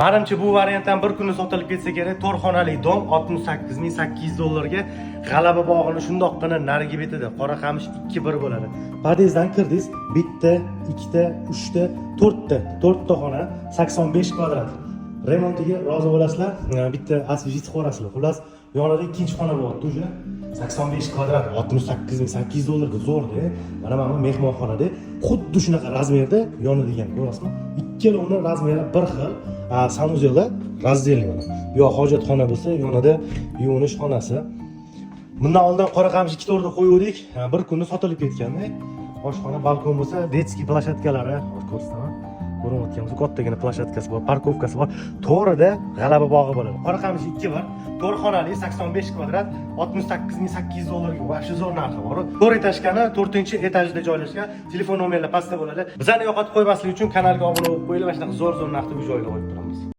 Menimcha bu variant ham bir kunda sotilib ketsa kerak. 4 xonali dom 68800 dollarga G'alaba bog'ini shundoqqina narigi betida Qora Qamish 2-1 bo'ladi. Podyezddan kirdingiz, bitta, ikkita, uchta, to'rtta xona, 85 kvadrat. Remontiga rozi bo'lasizlar, bitta asvejit qo'rasizlar. Xullas, yonida ikkinchi xona bo'lyapti уже. 85 kvadrat, 68800 dollarga zo'rda. Mana mehmonxonada xuddi shunaqa razmerda yonadigan, ko'rasizmi? Ikkalovini razmeri bir xil. Sanuzelda razdelni mana. Yo hojatxona bo'lsa, yonida yuvinish xonasi. Bundan oldin Qora Qamish 2 to'rda qo'yuvdik. Bir kunda sotilib ketganda. Oshxona, balkon bo'lsa, detskiy plashatkalari, ko'rsataman. Ko'rayotganimiz kattagina plashatkasi bor, parkovkasi bor. To'g'rida G'alaba bog'i bo'ladi. Qora Qamish 2 bor. 4 xonali 85 kvadrat 68800 dollarga vahshiy zo'r narxi bor. 4 etajkani 4-etajda joylashgan. Telefon nomerlar pastda bo'ladi. Bizani yo'qotib qo'ymaslik uchun kanalga obuna bo'lib qo'yinglar va shunaqa zo'r narxda uy joylar qo'yib turamiz.